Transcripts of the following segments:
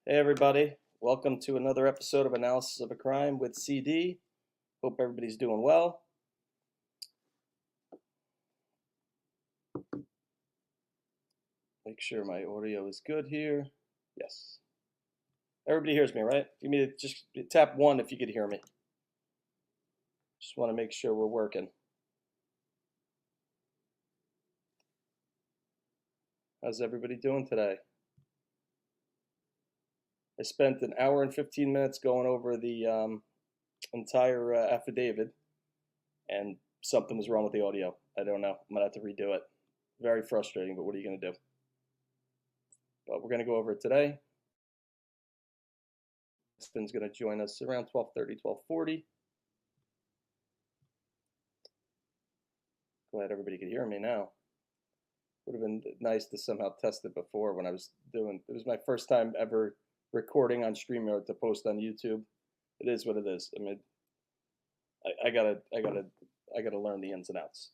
Hey everybody, welcome to another episode of Analysis of a Crime with CD. Hope everybody's doing well. Make sure my audio is good here. Yes. Everybody hears me, right? Give me just tap 1 if you could hear me. Just want to make sure we're working. How's everybody doing today? I spent an hour and 15 minutes going over the entire affidavit, and something was wrong with the audio. I don't know. I'm going to have to redo it. Very frustrating, but what are you going to do? But we're going to go over it today. Spin's going to join us around 12:30, 12:40. Glad everybody could hear me now. Would have been nice to somehow test it before when I was doing. It was my first time ever recording on StreamYard to post on YouTube. It is what it is. I mean, I gotta learn the ins and outs.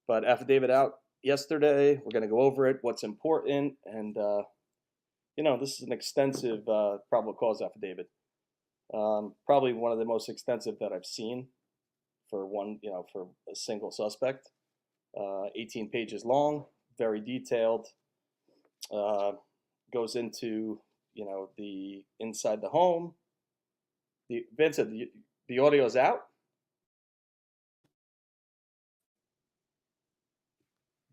But affidavit out yesterday. We're gonna go over it. What's important, and this is an extensive probable cause affidavit. Probably one of the most extensive that I've seen for for a single suspect. 18 pages long, very detailed. Goes into the inside the home. Vincent, the audio is out.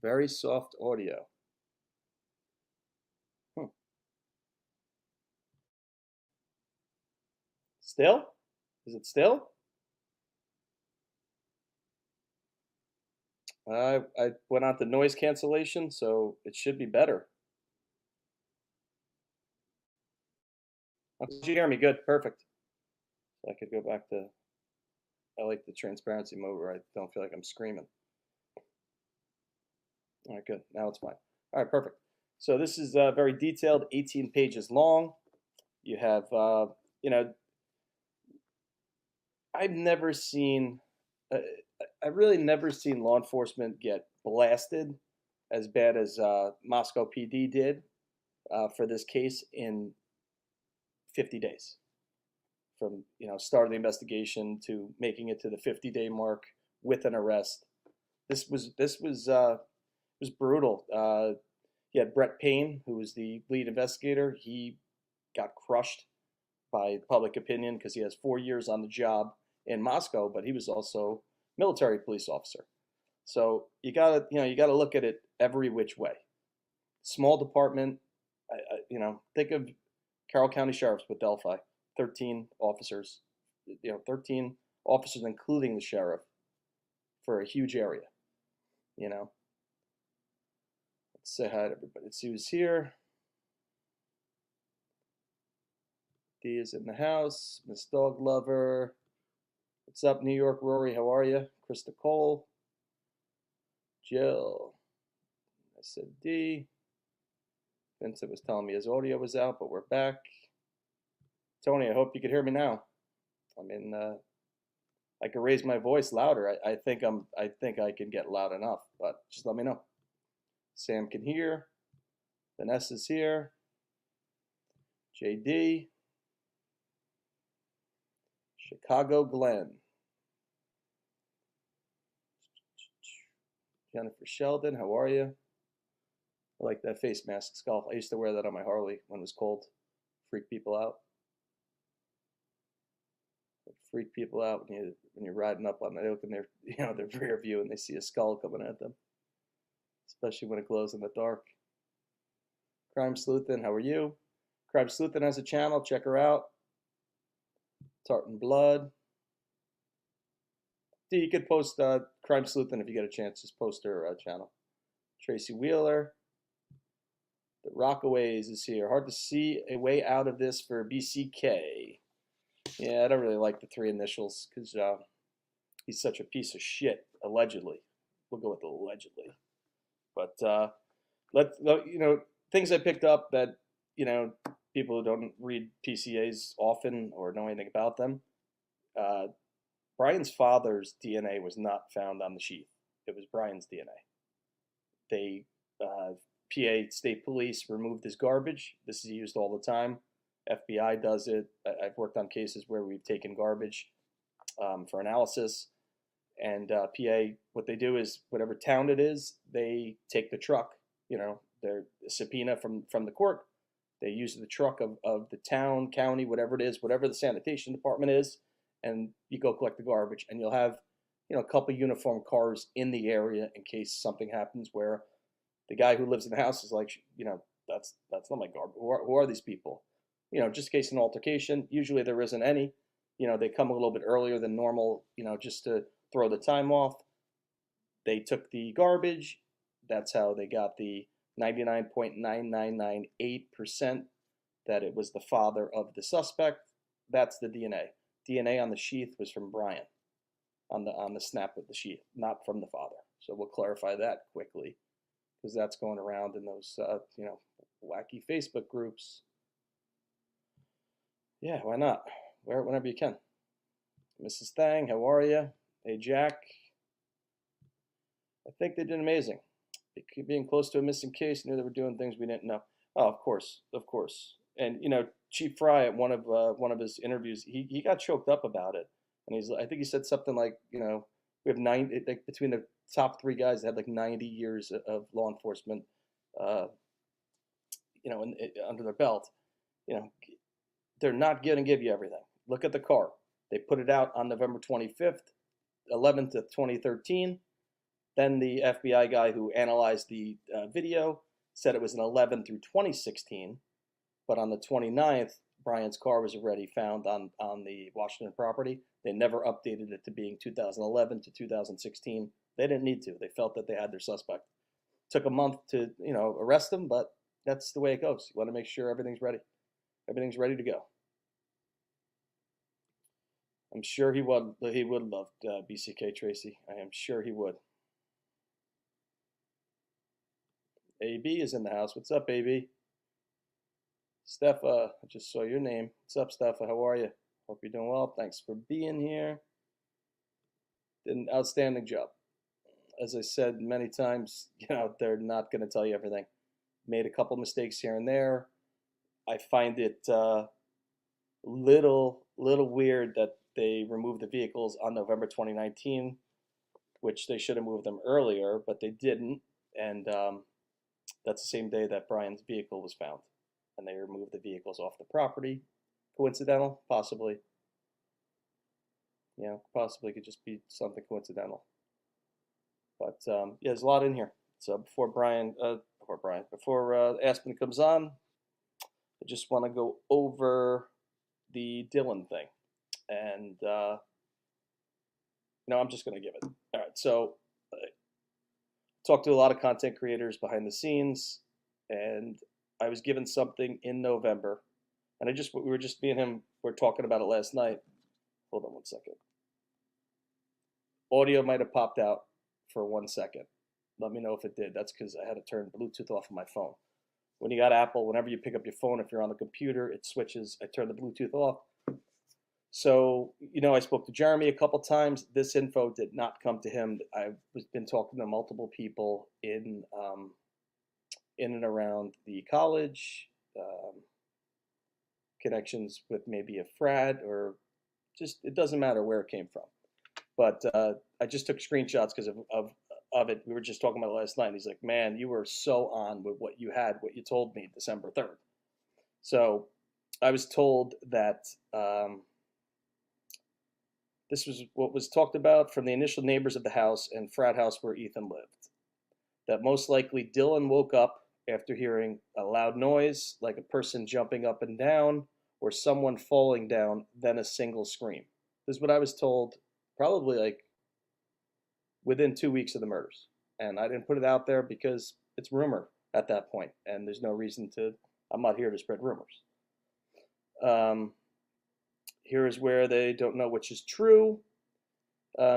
Very soft audio. Still? Is it still? I went out to noise cancellation, so it should be better. Did you hear me? Good, perfect. So I could go back to. I like the transparency mode where I don't feel like I'm screaming. All right, good. Now it's fine. All right, perfect. So this is very detailed, 18 pages long. You have, I've never seen, I've really never seen law enforcement get blasted as bad as Moscow PD did for this case in 50 days. From start of the investigation to making it to the 50-day mark with an arrest. This was brutal. You had Brett Payne, who was the lead investigator. He got crushed by public opinion because he has 4 years on the job in Moscow, but he was also military police officer. So you gotta look at it every which way. Small department, think of Carroll County Sheriff's with Delphi, 13 officers, 13 officers including the sheriff for a huge area. Let's say hi to everybody. Let's see who's here. D is in the house. Miss Dog Lover. What's up, New York? Rory, how are you? Krista Cole. Jill. I said D. Vincent was telling me his audio was out, but we're back. Tony, I hope you can hear me now. I mean, I can raise my voice louder. I think I can get loud enough, but just let me know. Sam can hear. Vanessa's here. JD. Chicago Glenn. Jennifer Sheldon, how are you? I like that face mask scarf. I used to wear that on my Harley when it was cold. Freak people out. Freak people out when you're riding up on. They look in their their rear view and they see a skull coming at them, especially when it glows in the dark. Crime Sleuthin, how are you? Crime Sleuthin has a channel. Check her out. Tartan Blood. You could post Crime Sleuthin if you get a chance. Just post her channel. Tracy Wheeler. The Rockaways is here. Hard to see a way out of this for BCK. Yeah, I don't really like the 3 initials because he's such a piece of shit. Allegedly, we'll go with allegedly. But things I picked up that people who don't read PCAs often or know anything about them. Bryan's father's DNA was not found on the sheath. It was Bryan's DNA. They PA State Police removed his garbage. This is used all the time. FBI does it. I've worked on cases where we've taken garbage for analysis. And PA, what they do is whatever town it is, they take the truck, their subpoena from the court. They use the truck of the town, county, whatever it is, whatever the sanitation department is, and you go collect the garbage. And you'll have, a couple uniformed cars in the area in case something happens where the guy who lives in the house is like, that's not my garbage. Who are these people? Just in case an altercation. Usually there isn't any. They come a little bit earlier than normal, just to throw the time off. They took the garbage. That's how they got the 99.9998% that it was the father of the suspect. That's the DNA. DNA on the sheath was from Bryan, on the snap of the sheath, not from the father. So we'll clarify that quickly, because that's going around in those wacky Facebook groups. Yeah, why not? Wear it whenever you can. Mrs. Thang, how are you? Hey, Jack. I think they did amazing. Being close to a missing case, knew they were doing things we didn't know. Oh, of course. And Chief Fry at one of his interviews, he got choked up about it, and I think he said something like, we have 90, like between the top 3 guys that had like 90 years of law enforcement, under their belt. They're not going to give you everything. Look at the car. They put it out on November 25th, 11th of 2013. Then the FBI guy who analyzed the video said it was an 11 through 2016. But on the 29th, Bryan's car was already found on the Washington property. They never updated it to being 2011 to 2016. They didn't need to. They felt that they had their suspect. Took a month to, arrest him, but that's the way it goes. You want to make sure everything's ready. Everything's ready to go. I'm sure he would love BCK Tracy. I am sure he would. AB is in the house. What's up, AB? Steffa, I just saw your name. What's up, Steffa? How are you? Hope you're doing well. Thanks for being here. Did an outstanding job. As I said many times, they're not going to tell you everything. Made a couple mistakes here and there. I find it little weird that they removed the vehicles on November 2019, which they should have moved them earlier, but they didn't. And that's the same day that Bryan's vehicle was found. And they removed the vehicles off the property. Coincidental? Possibly. Possibly could just be something coincidental. But yeah, there's a lot in here. So before Aspen comes on, I just want to go over the Dylan thing. And, I'm just going to give it. All right, so talked to a lot of content creators behind the scenes, and I was given something in November, and me and him were talking about it last night. Hold on one second. Audio might have popped out for 1 second. Let me know if it did. That's because I had to turn Bluetooth off on my phone. When you got Apple, whenever you pick up your phone, if you're on the computer, it switches. I turn the Bluetooth off. So, I spoke to Jeremy a couple times. This info did not come to him. I've been talking to multiple people in and around the college, connections with maybe a frat, or just, it doesn't matter where it came from. But I just took screenshots because of it. We were just talking about it last night. He's like, man, you were so on with what you told me December 3rd. So I was told that this was what was talked about from the initial neighbors of the house and frat house where Ethan lived. That most likely Dylan woke up after hearing a loud noise, like a person jumping up and down or someone falling down, then a single scream. This is what I was told probably like within 2 weeks of the murders. And I didn't put it out there because it's rumor at that point, and there's no reason to, I'm not here to spread rumors. Here is where they don't know which is true.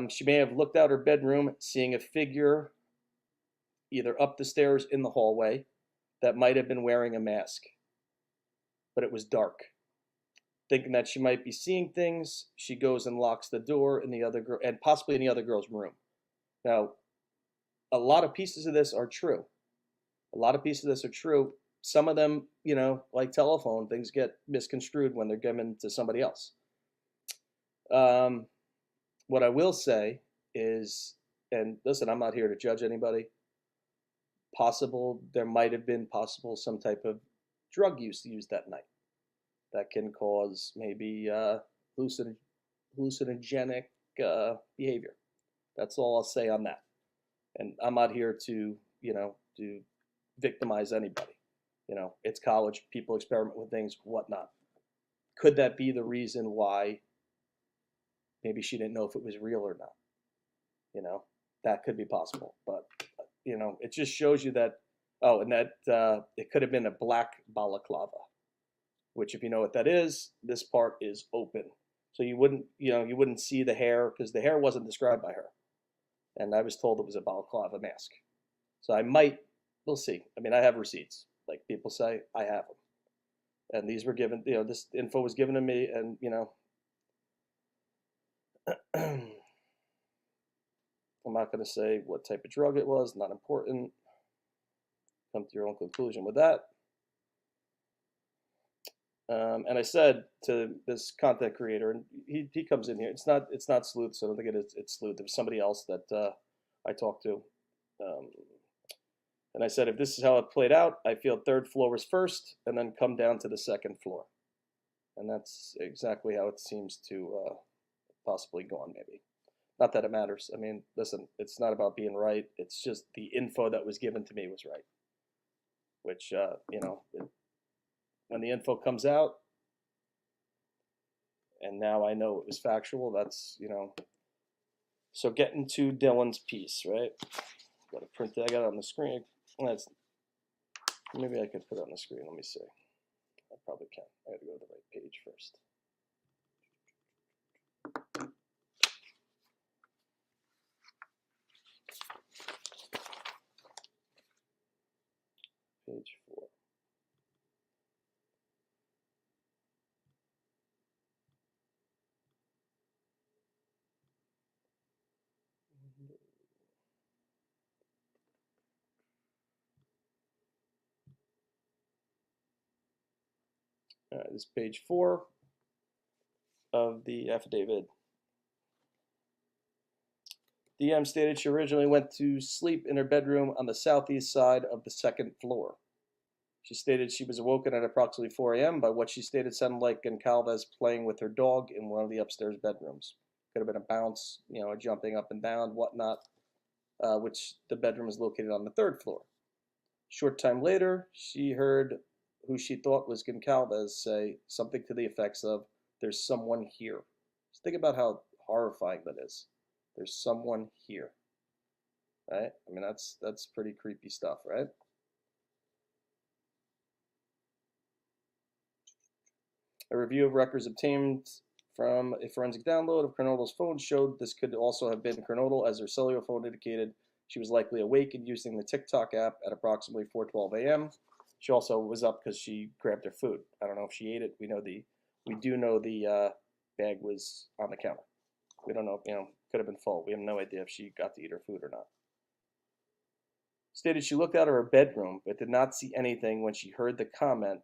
She may have looked out her bedroom, seeing a figure either up the stairs in the hallway that might have been wearing a mask, but it was dark. Thinking that she might be seeing things, she goes and locks the door in the other girl, and possibly in the other girl's room. Now, a lot of pieces of this are true. A lot of pieces of this are true. some of them, you know, like telephone, things get misconstrued when they're given to somebody else. What I will say is, and listen, I'm not here to judge anybody. There might have been possible some type of drug use used that night that can cause maybe hallucinogenic behavior. That's all I'll say on that. And I'm not here to, you know, to victimize anybody. You know, it's college, people experiment with things, whatnot. Could that be the reason why maybe she didn't know if it was real or not? You know, that could be possible. But, you know, it just shows you that, oh, and that it could have been a black balaclava, which if you know what that is, this part is open. So you wouldn't, you know, you wouldn't see the hair because the hair wasn't described by her. And I was told it was a balaclava mask. So I might, we'll see. I mean, I have receipts. Like people say, I have them. And these were given, you know, this info was given to me and, you know, I'm not going to say what type of drug it was, not important. Come to your own conclusion with that. And I said to this content creator, and he comes in here. It's not Sleuth, so I don't think it's Sleuth. There was somebody else that I talked to, and I said, if this is how it played out, I feel third floor was first, and then come down to the second floor, and that's exactly how it seems to possibly gone. Maybe, not that it matters. I mean, listen, it's not about being right. It's just the info that was given to me was right, which you know. When the info comes out, and now I know it was factual, that's, you know. So getting to Dylan's piece, right? Got to print it. I got it on the screen. Maybe I could put it on the screen. Let me see. I probably can. I got to go to the right page first. Page 4. All right, this is page 4 of the affidavit. DM stated she originally went to sleep in her bedroom on the southeast side of the second floor. She stated she was awoken at approximately 4 a.m. by what she stated sounded like Goncalves playing with her dog in one of the upstairs bedrooms. Could have been a bounce, you know, jumping up and down, whatnot, which the bedroom is located on the third floor. Short time later, she heard who she thought was Goncalves say something to the effects of, "There's someone here." Just think about how horrifying that is. There's someone here, right? I mean, that's pretty creepy stuff, right? A review of records obtained from a forensic download of Kernodle's phone showed this could also have been Kernodle, as her cellular phone indicated she was likely awake and using the TikTok app at approximately 4:12 a.m. She also was up because she grabbed her food. I don't know if she ate it. We do know the bag was on the counter. We don't know, you know, could have been full. We have no idea if she got to eat her food or not. Stated she looked out of her bedroom but did not see anything when she heard the comment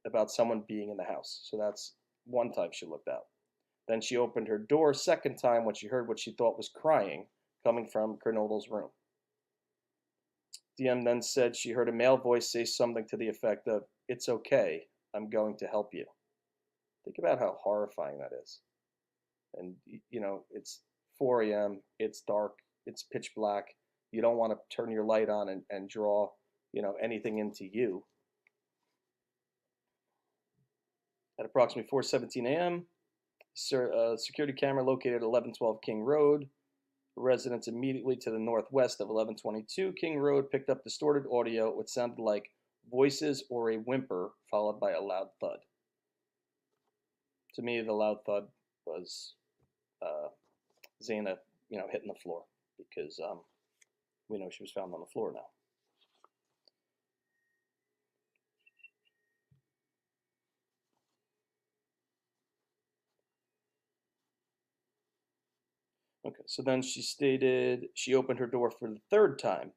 about someone being in the house. So that's one time she looked out. Then she opened her door second time when she heard what she thought was crying coming from Kernodle's room. DM then said she heard a male voice say something to the effect of, "It's okay, I'm going to help you." Think about how horrifying that is. And, you know, it's 4 a.m., it's dark, it's pitch black. You don't want to turn your light on and draw, you know, anything into you. At approximately 4:17 a.m., security camera located at 1112 King Road. Residents immediately to the northwest of 1122 King Road picked up distorted audio, which sounded like voices or a whimper, followed by a loud thud. To me, the loud thud was Zaina, you know, hitting the floor, because we know she was found on the floor now. Okay, so then she stated she opened her door for the third time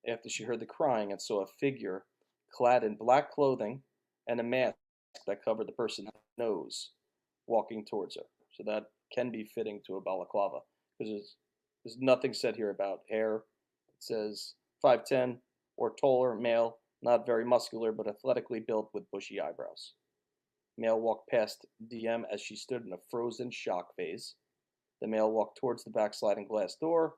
after she heard the crying and saw a figure clad in black clothing and a mask that covered the person's nose, walking towards her. So that can be fitting to a balaclava because there's nothing said here about hair. It says 5'10" or taller, male, not very muscular, but athletically built with bushy eyebrows. Male walked past DM as she stood in a frozen shock phase. The male walked towards the backsliding glass door.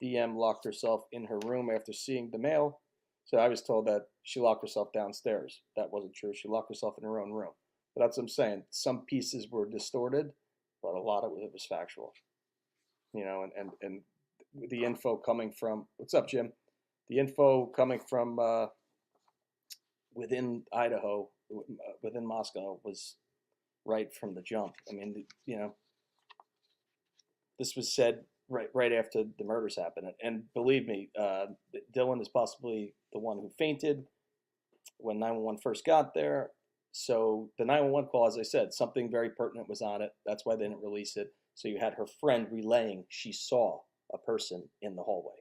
DM locked herself in her room after seeing the male. So I was told that she locked herself downstairs. That wasn't true. She locked herself in her own room. But that's what I'm saying. Some pieces were distorted, but a lot of it was factual. And the info coming from, what's up, Jim? The info coming from within Idaho, within Moscow, was right from the jump. I mean, this was said right after the murders happened. And believe me, Dylan is possibly the one who fainted when 911 first got there. So the 911 call, as I said, something very pertinent was on it. That's why they didn't release it. So you had her friend relaying she saw a person in the hallway.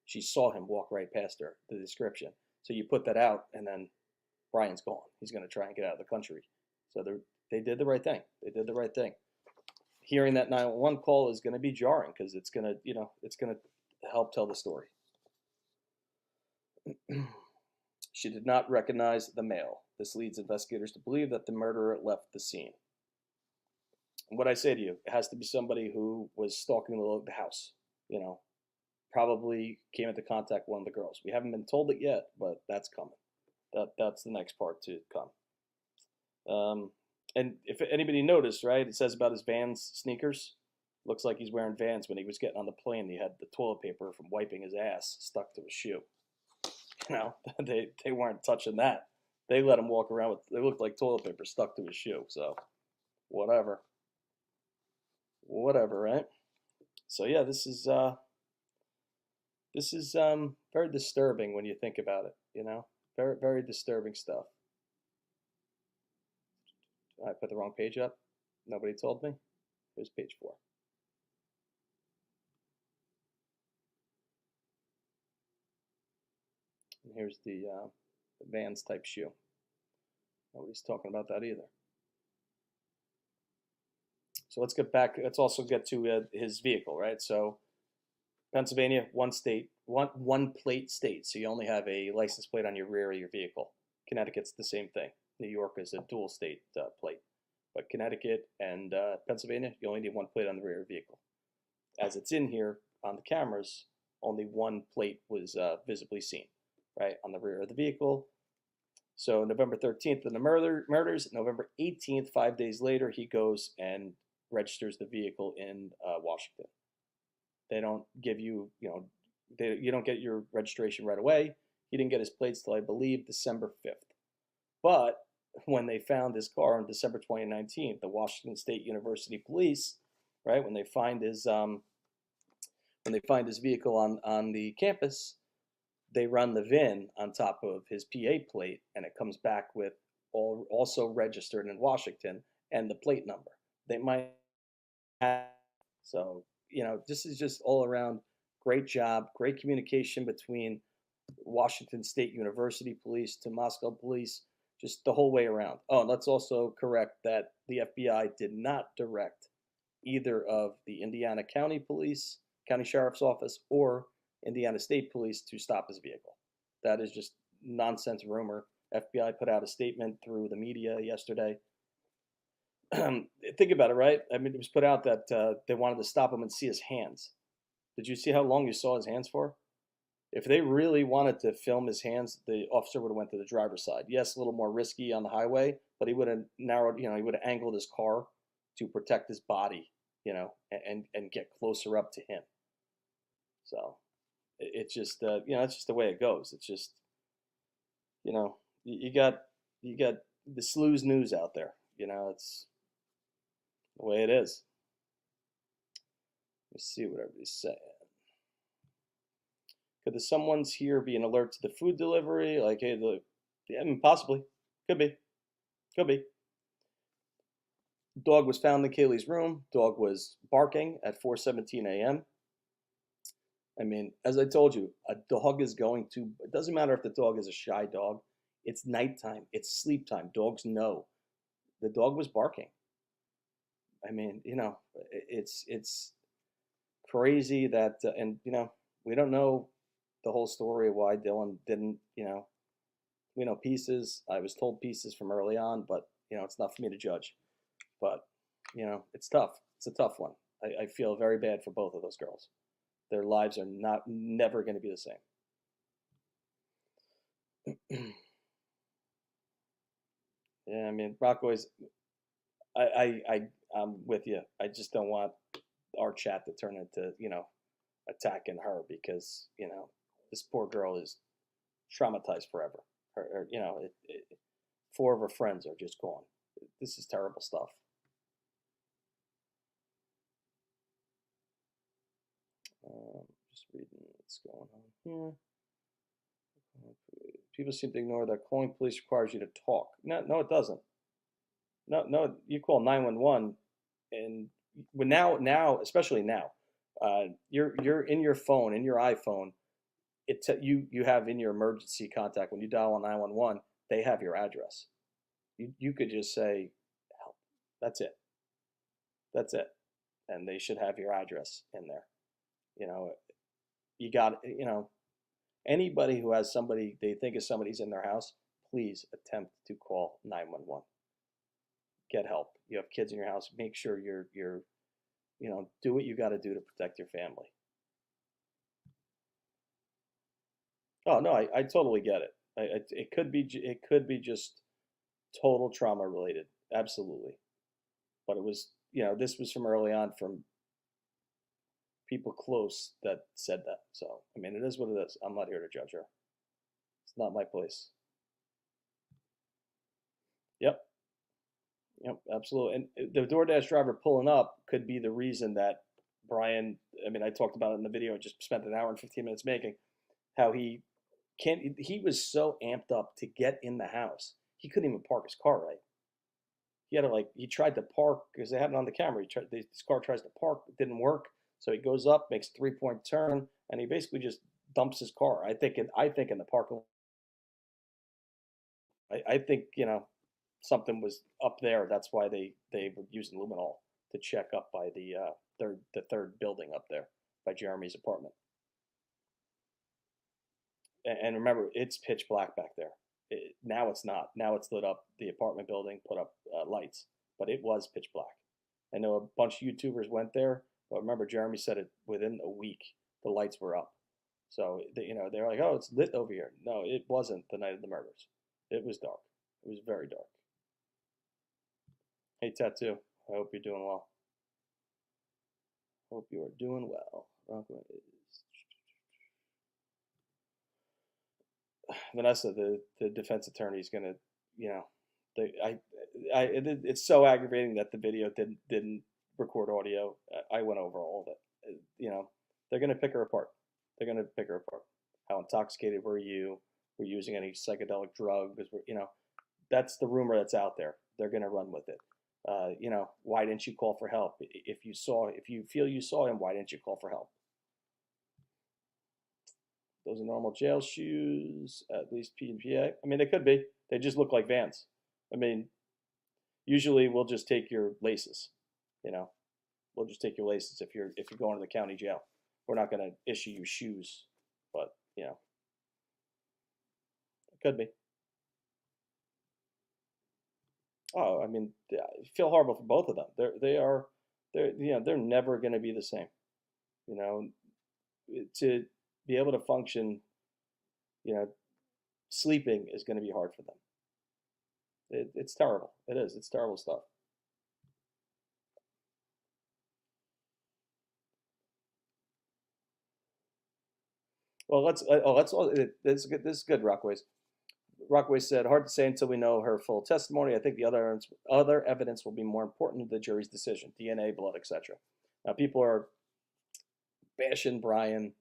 She saw him walk right past her, the description. So you put that out, and then Bryan's gone. He's going to try and get out of the country. So they did the right thing. They did the right thing. Hearing that 911 call is going to be jarring because it's going to help tell the story. She did not recognize the male. This leads investigators to believe that the murderer left the scene. And what I say to you, it has to be somebody who was stalking the house, probably came into contact with one of the girls. We haven't been told it yet, but that's coming. That's the next part to come. And if anybody noticed, right, it says about his Vans sneakers. Looks like he's wearing Vans. When he was getting on the plane, he had the toilet paper from wiping his ass stuck to his shoe. They weren't touching that. They let him walk around with, they looked like toilet paper stuck to his shoe. So whatever, right? So yeah, this is very disturbing when you think about it. Very, very disturbing stuff. I put the wrong page up. Nobody told me. Here's page 4. And here's the Vans type shoe. Nobody's talking about that either. So let's get back. Let's also get to his vehicle, right? So Pennsylvania, one state, one plate state. So you only have a license plate on your rear of your vehicle. Connecticut's the same thing. New York is a dual state plate. But Connecticut and Pennsylvania, you only need one plate on the rear of the vehicle. As it's in here on the cameras, only one plate was visibly seen, right, on the rear of the vehicle. So November 13th of the murders, November 18th, 5 days later, he goes and registers the vehicle in Washington. They don't give you, you don't get your registration right away. He didn't get his plates till, I believe, December 5th. But when they found his car on December 2019, the Washington State University Police, right, when they find his vehicle on the campus, they run the VIN on top of his PA plate, and it comes back with also registered in Washington and the plate number. They might have, so this is just all around great job, great communication between Washington State University Police to Moscow Police. Just the whole way around. Oh, and let's also correct that the FBI did not direct either of the Indiana County Police, County Sheriff's Office, or Indiana State Police to stop his vehicle. That is just nonsense rumor. FBI put out a statement through the media yesterday. Think about it, right? I mean, it was put out that they wanted to stop him and see his hands. Did you see how long you saw his hands for? If they really wanted to film his hands, the officer would have went to the driver's side. Yes, a little more risky on the highway, but he would have narrowed, he would have angled his car to protect his body, and get closer up to him. So it's just, it's just the way it goes. It's just, you got the sleaze news out there. It's the way it is. Let's see what everybody's saying. Could the someone's here be an alert to the food delivery? Like, hey, possibly. Could be. Dog was found in Kaylee's room. Dog was barking at 4:17 a.m. I mean, as I told you, a dog is going to, it doesn't matter if the dog is a shy dog. It's nighttime. It's sleep time. Dogs know. The dog was barking. I mean, it's crazy that, and we don't know the whole story of why Dylan didn't, we know pieces. I was told pieces from early on, but it's not for me to judge. But it's tough. It's a tough one. I feel very bad for both of those girls. Their lives are never going to be the same. Yeah, I mean, Rocko's. I'm with you. I just don't want our chat to turn into attacking her because this poor girl is traumatized forever. Four of her friends are just gone. This is terrible stuff. Just reading what's going on here. People seem to ignore that calling police requires you to talk. No, it doesn't. No, you call 911, and now, especially now, you're in your phone, in your iPhone. You have in your emergency contact when you dial on 911, they have your address. You could just say help. That's it. That's it, and they should have your address in there. You got anybody who has somebody they think is somebody's in their house, please attempt to call 911. Get help. You have kids in your house, make sure you're do what you got to do to protect your family. Oh no, I totally get it. It could be just total trauma related, absolutely. But it was this was from early on from people close that said that. So I mean, it is what it is. I'm not here to judge her. It's not my place. Yep. Yep, absolutely. And the DoorDash driver pulling up could be the reason that Bryan, I mean, I talked about it in the video, just spent an hour and 15 minutes making, how he was so amped up to get in the house. He couldn't even park his car right. He had to he tried to park because they had it on the camera. This car tries to park, it didn't work. So he goes up, makes a 3-point turn, and he basically just dumps his car. I think in the parking. I think something was up there. That's why they were using luminol to check up by the third building up there by Jeremy's apartment. And remember, it's pitch black back there. Now it's not. Now it's lit up. The apartment building put up lights, but it was pitch black. I know a bunch of YouTubers went there, but remember, Jeremy said it within a week the lights were up. So they're like, oh, it's lit over here. No, it wasn't the night of the murders. It was dark. It was very dark. Hey, Tattoo. I hope you're doing well. Hope you are doing well. Rockwell is Vanessa, the defense attorney, is gonna, it's so aggravating that the video didn't record audio. I went over all of it. They're gonna pick her apart. They're gonna pick her apart. How intoxicated were you? Were you using any psychedelic drug? Because that's the rumor that's out there. They're gonna run with it. Why didn't you call for help? If you feel you saw him, why didn't you call for help? Those are normal jail shoes, at least PA. I mean, they could be. They just look like Vans. I mean, usually we'll just take your laces. We'll just take your laces if you're going to the county jail. We're not going to issue you shoes, but it could be. Oh, I mean, I feel horrible for both of them. They're never going to be the same. To be able to function, sleeping is going to be hard for them. It's terrible. It is. It's terrible stuff. Well, this is good, Rockway's. Rockway said, hard to say until we know her full testimony. I think the other evidence will be more important to the jury's decision, DNA, blood, etc. Now, people are bashing Bryan.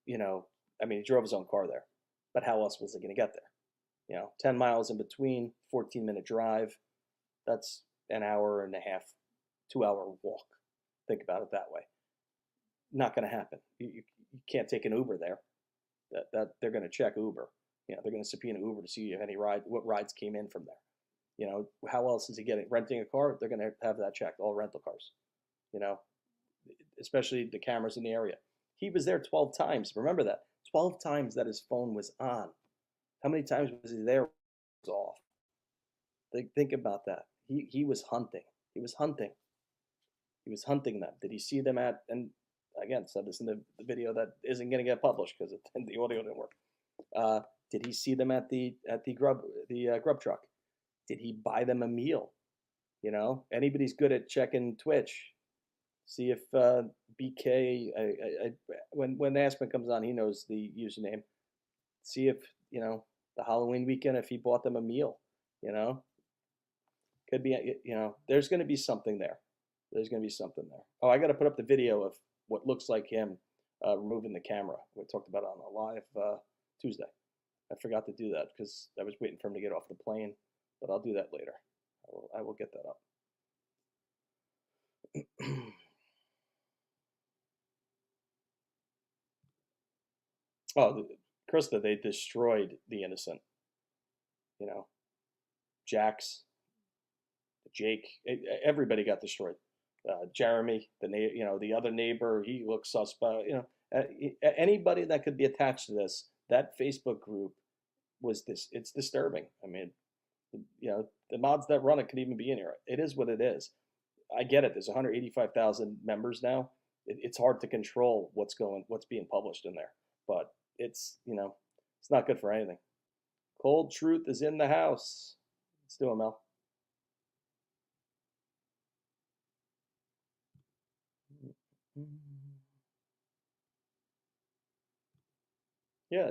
I mean, he drove his own car there, but how else was he going to get there? 10 miles in between, 14-minute drive. That's an hour and a half, 2-hour walk. Think about it that way. Not going to happen. You can't take an Uber there. That they're going to check Uber. they're going to subpoena Uber to see if what rides came in from there. How else is he getting? Renting a car? They're going to have that checked, all rental cars, you know, especially the cameras in the area. He was there 12 times. Remember that. 12 times that his phone was on. How many times was he there? It was off. Think about that. He was hunting. He was hunting. He was hunting them. Did he see them at, and again, said this in the video that isn't going to get published because the audio didn't work. Did he see them at the grub truck? Did he buy them a meal? Anybody's good at checking Twitch. See if BK, when Aspen comes on, he knows the username. See if, the Halloween weekend, if he bought them a meal, could be, there's going to be something there. There's going to be something there. Oh, I got to put up the video of what looks like him removing the camera. We talked about it on a live Tuesday. I forgot to do that because I was waiting for him to get off the plane, but I'll do that later. I will get that up. Oh, Krista, they destroyed the innocent. Jax, Jake, everybody got destroyed. Jeremy, the other neighbor, he looks suspect. Anybody that could be attached to this, that Facebook group it's disturbing. I mean, the mods that run it could even be in here. It is what it is. I get it. There's 185,000 members now. It's hard to control what's being published in there, but it's not good for anything. Cold Truth is in the house. Let's do it, Mel. Yeah,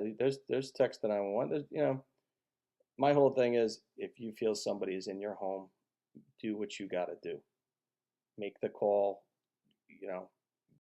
there's text that I want. My whole thing is, if you feel somebody is in your home, do what you got to do. Make the call.